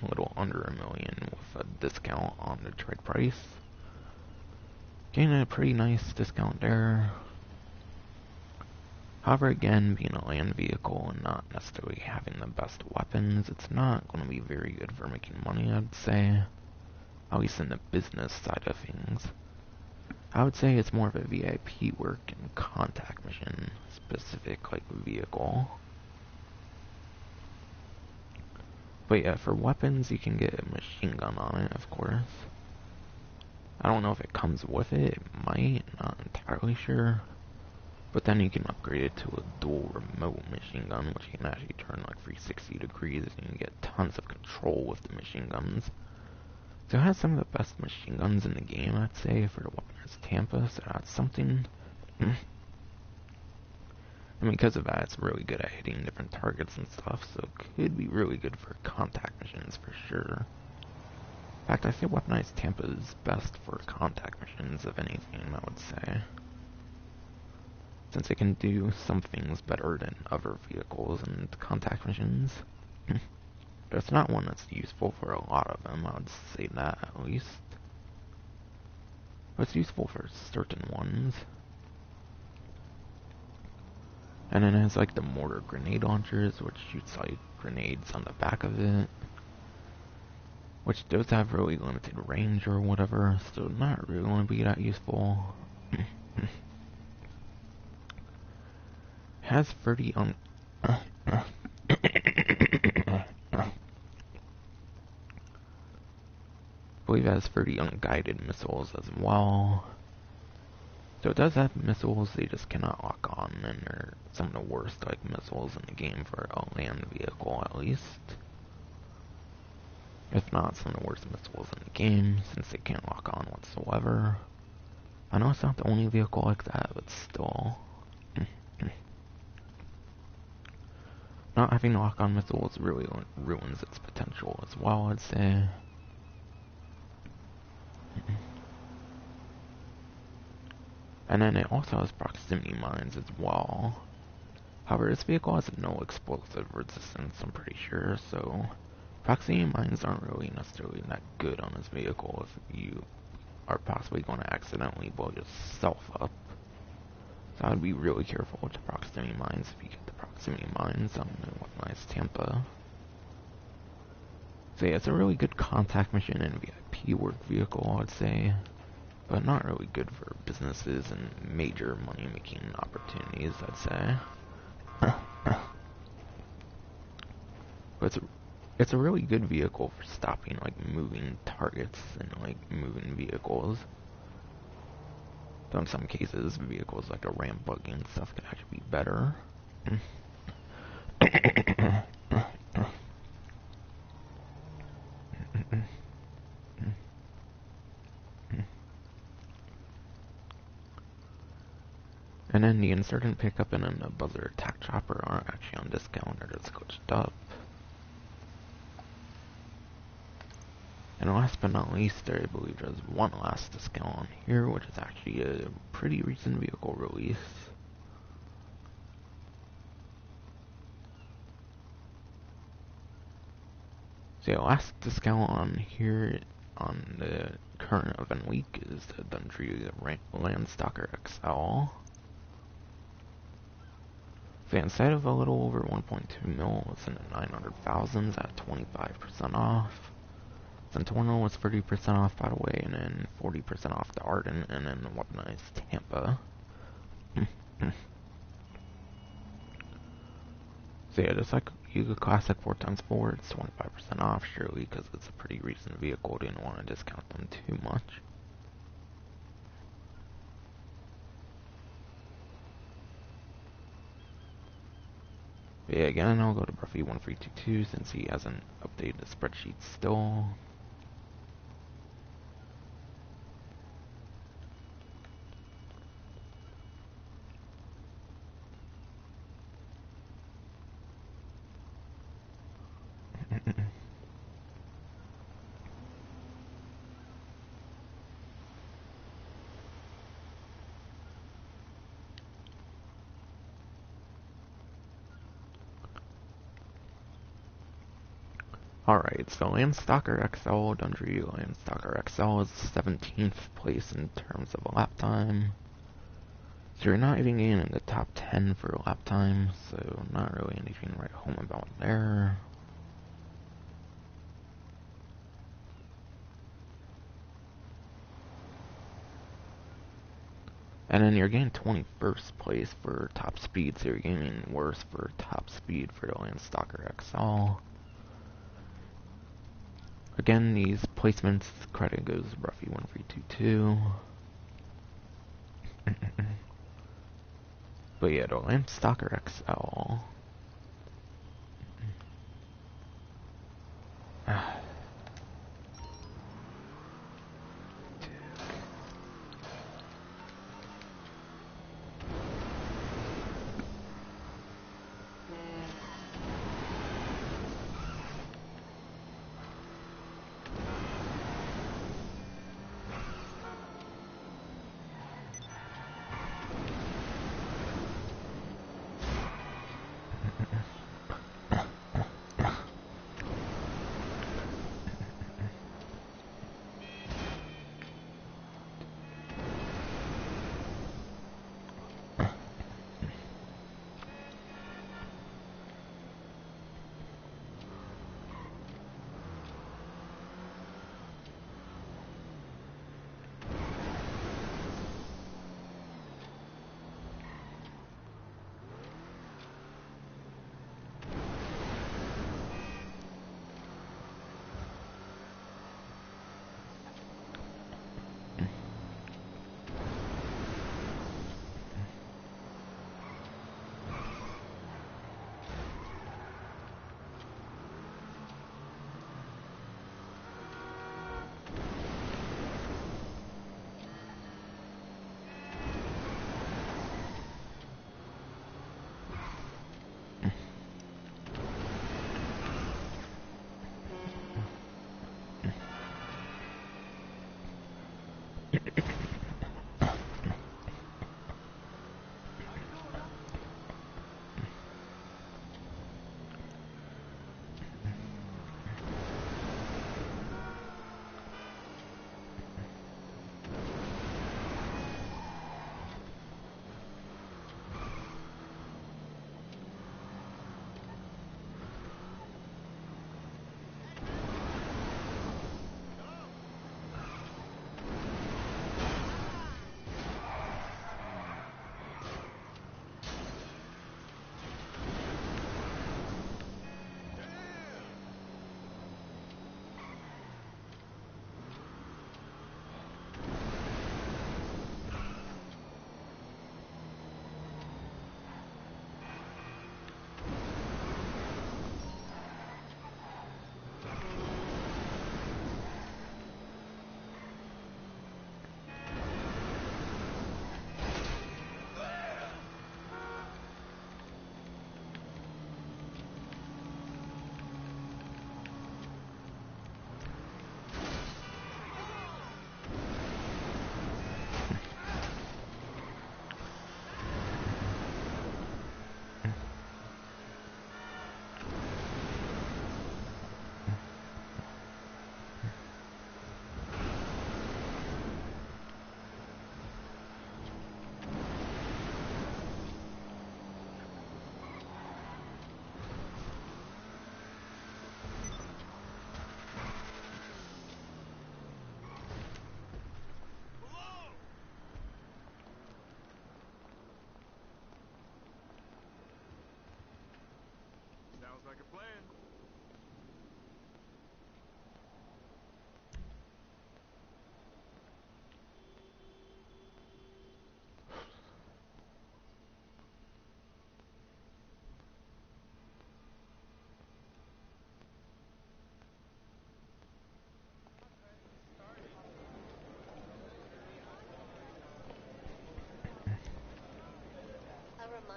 a little under a million with a discount on the trade price. Getting a pretty nice discount there. However, again, being a land vehicle and not necessarily having the best weapons, it's not going to be very good for making money, I'd say. At least in the business side of things. I would say it's more of a VIP work and contact mission specific like vehicle. But yeah, for weapons you can get a machine gun on it, of course. I don't know if it comes with it, it might, not entirely sure. But then you can upgrade it to a dual remote machine gun, which you can actually turn like 360 degrees and you get tons of control with the machine guns. So it has some of the best machine guns in the game, I'd say, for the Weaponized Tampa, so that's something. And because of that, it's really good at hitting different targets and stuff, so it could be really good for contact missions for sure. In fact, I say Weaponized Tampa is best for contact missions, if anything, I would say. Since it can do some things better than other vehicles and contact missions. But it's not one that's useful for a lot of them, I would say that at least. But it's useful for certain ones. And then it has like the mortar grenade launchers, which shoots like grenades on the back of it. Which does have really limited range or whatever, so not really going to be that useful. It has 30 on... I believe it has 30 unguided missiles as well. So it does have missiles, they just cannot lock on, and they're some of the worst like missiles in the game for a land vehicle at least. If not some of the worst missiles in the game, since they can't lock on whatsoever. I know it's not the only vehicle like that, but still. Not having lock-on missiles really ruins its potential as well, I'd say. And then it also has proximity mines as well. However, this vehicle has no explosive resistance, I'm pretty sure, so proximity mines aren't really necessarily that good on this vehicle if you are possibly going to accidentally blow yourself up. So I'd be really careful with the proximity mines if you get the proximity mines on the Weaponized Tampa. So yeah, it's a really good contact mission and VIP work vehicle, I'd say. But not really good for businesses and major money-making opportunities, I'd say. But it's a really good vehicle for stopping like moving targets and like moving vehicles. Though in some cases, vehicles like a ramp buggy and stuff could actually be better. And then the Insurgent pickup and then the Buzzer Attack Chopper aren't actually on discount, they're just glitched up. And last but not least, I believe there's one last discount on here, which is actually a pretty recent vehicle release. So the last discount on here on the current event week is the Dundry Landstalker XL. So instead of a little over 1.2 mil, it's in the 900,000s at 25% off. Centorno was 30% off, by the way, and then 40% off the Arden, and then Weaponized Tampa. So yeah, just like Yuga Classic 4x4, it's 25% off, surely, because it's a pretty recent vehicle. Didn't want to discount them too much. But yeah, again, I'll go to Bruffy1322 since he hasn't updated the spreadsheet still. Alright, so Landstalker XL, Dundry Landstalker XL is 17th place in terms of lap time. So you're not even getting in the top 10 for lap time, so not really anything to write home about there. And then you're getting 21st place for top speed, so you're getting worse for top speed for the Landstalker XL. Again, these placements, credit goes to Bruffy1322. But yeah, the Landstalker XL.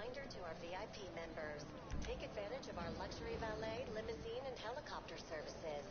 reminder to our VIP members. Take advantage of our luxury valet, limousine, and helicopter services.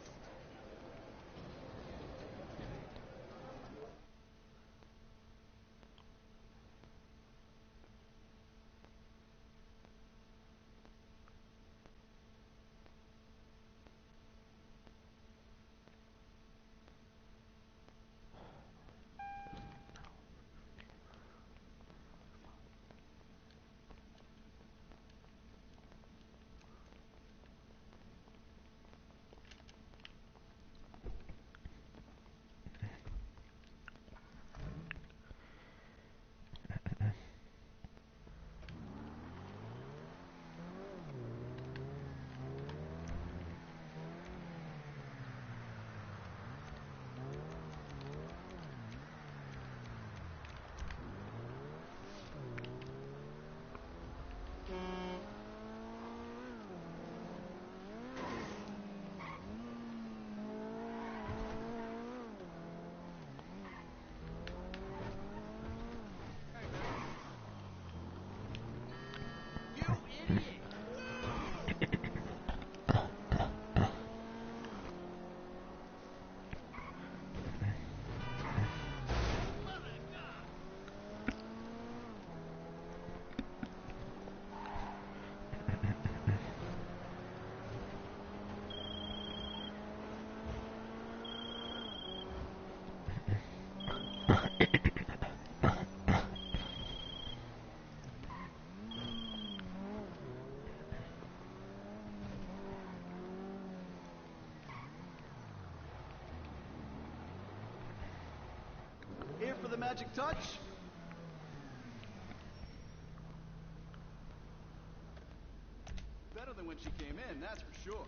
Here for the magic touch? Better than when she came in, that's for sure.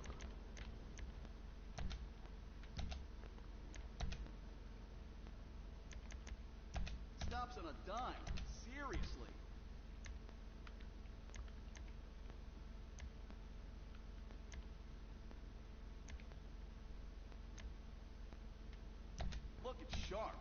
Stops on a dime. Seriously. Looking sharp.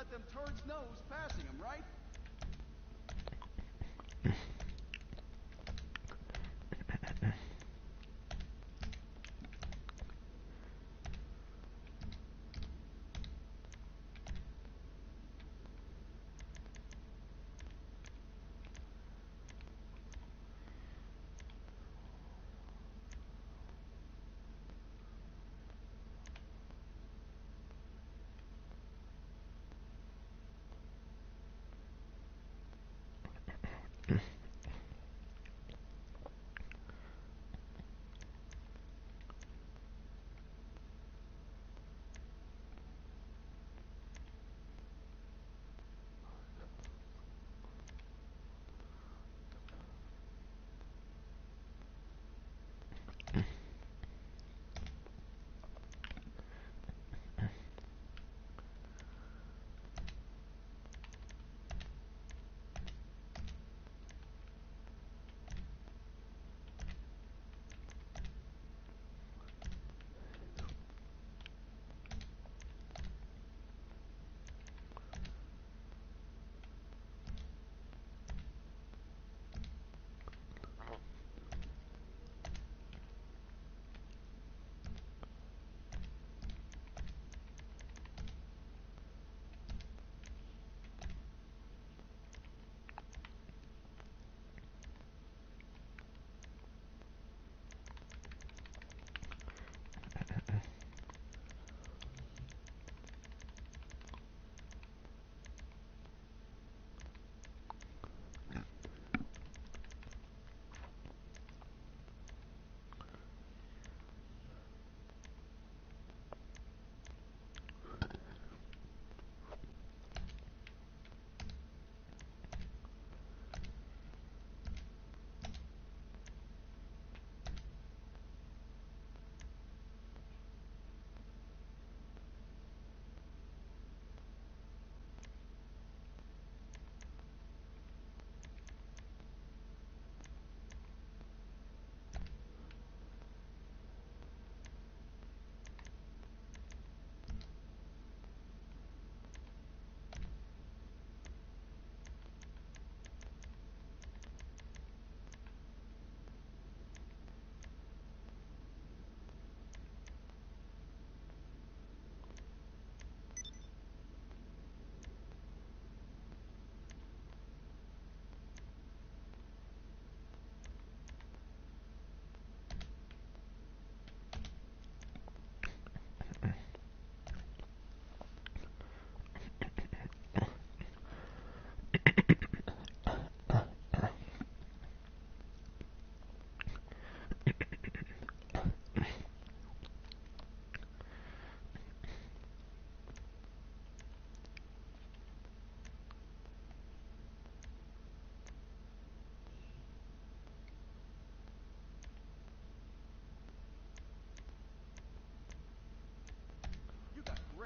Let them turds know who's passing them, right?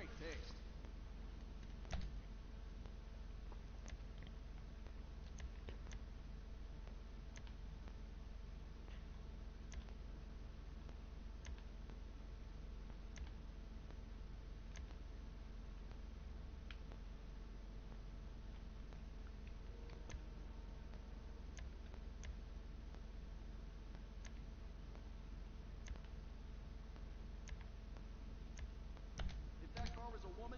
great taste. If that car was a woman,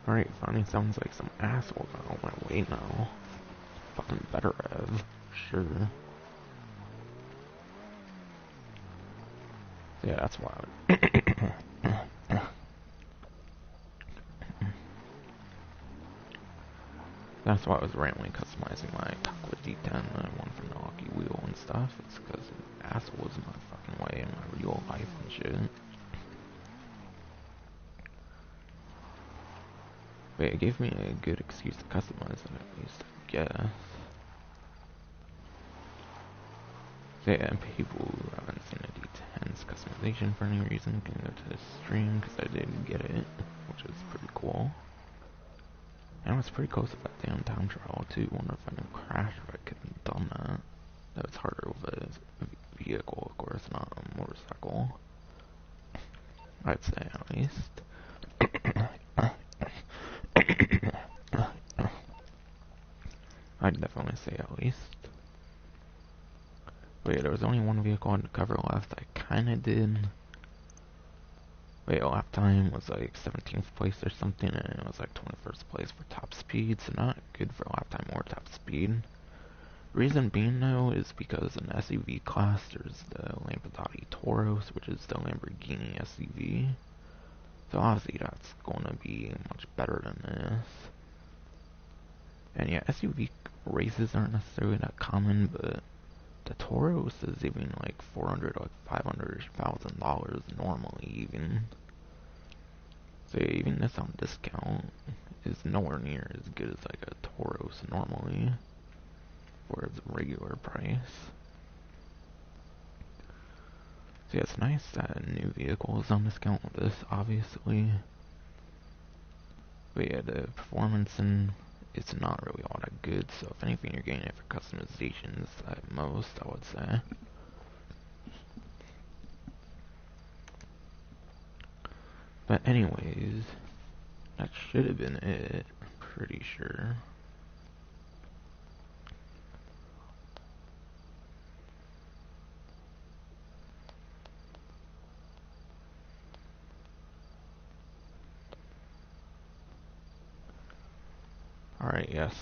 Alright, finally sounds like some asshole got on my way now. Fucking better have. Sure. Yeah, that's why that's why I was randomly customizing my Takla D10 that I won from the Lucky Wheel and stuff. It's because asshole was in my fucking way in my real life and shit. But it gave me a good excuse to customize it at least, I guess. So yeah, people who haven't seen a D10's customization for any reason can go to the stream, because I did get it, which is pretty cool. And I was pretty close to that damn time trial too. Wonder if I didn't crash if I could have done that. Though it's harder with a vehicle, of course, not a motorcycle. I'd say at least. I'd definitely say at least. But yeah, there was only one vehicle on the cover left. I kinda did. Wait, lap time was like 17th place or something, and it was like 21st place for top speed, so not good for lap time or top speed. Reason being though is because in the SUV class there's the Lamborghini Tauros, which is the Lamborghini SUV. So obviously that's gonna be much better than this. And yeah, SUV races aren't necessarily that common, but the Tauros is even like $400, like $500,000 normally even. So yeah, even this on discount is nowhere near as good as like a Tauros normally for its regular price. So yeah, it's nice that a new vehicle is on discount with this, obviously. But yeah, the performance and it's not really all that good, so if anything you're getting it for customizations at most, I would say. But anyways, that should have been it, pretty sure. Alright, yes,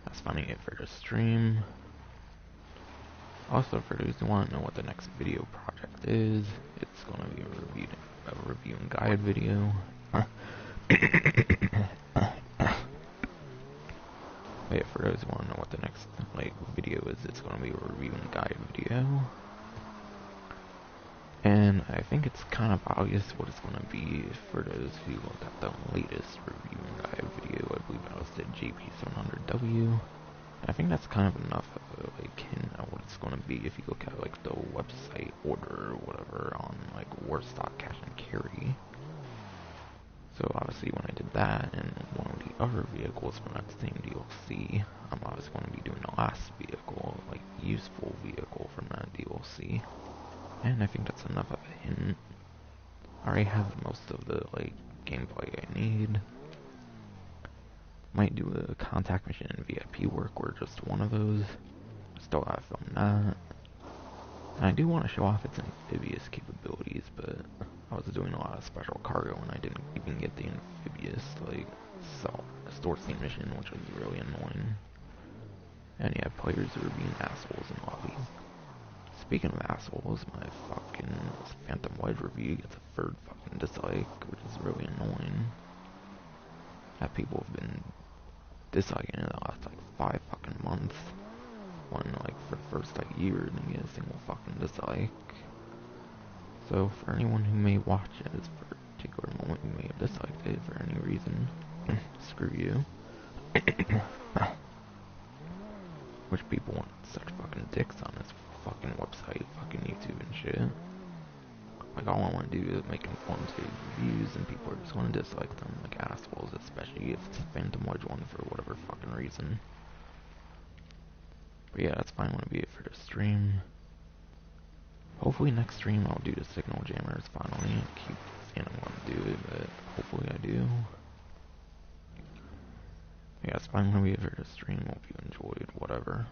that's finally it for the stream. Also, for those who want to know what the next video project is, it's going to be a review and guide video. But yeah, for those who want to know what the next video is, it's going to be a review and guide video. And I think it's kind of obvious what it's going to be for those who look at the latest review and guide video. I believe that was the JP700W. I think that's kind of enough of a hint at what it's going to be if you look at like the website order or whatever on like Warstock Cash and Carry. So obviously when I did that and one of the other vehicles from that same DLC, I'm obviously going to be doing the last vehicle, like useful vehicle from that DLC. And I think that's enough of a hint. I already have most of the like gameplay I need. Might do a contact mission and VIP work or just one of those. Still gotta film that. And I do want to show off its amphibious capabilities, but I was doing a lot of special cargo and I didn't even get the amphibious, like, store scene mission, which was really annoying. And yeah, players are being assholes in lobby. Speaking of assholes, my fucking Phantom Wedge review gets a third fucking dislike, which is really annoying. That people have been disliking it the last like 5 fucking months. When like for the first like year didn't get a single fucking dislike. So for anyone who may watch it at this particular moment who may have disliked it for any reason, screw you. Which people want such fucking dicks on this fucking website, fucking YouTube and shit. Like all I want to do is make informative reviews and people are just going to dislike them like assholes, especially if it's a Phantom Wedge one for whatever fucking reason. But yeah, that's fine, want to be it for the stream. Hopefully next stream I'll do the signal jammers finally. I keep saying I want to do it, but hopefully I do. Yeah, it's fine, want to be it for the stream. Hope you enjoyed, whatever.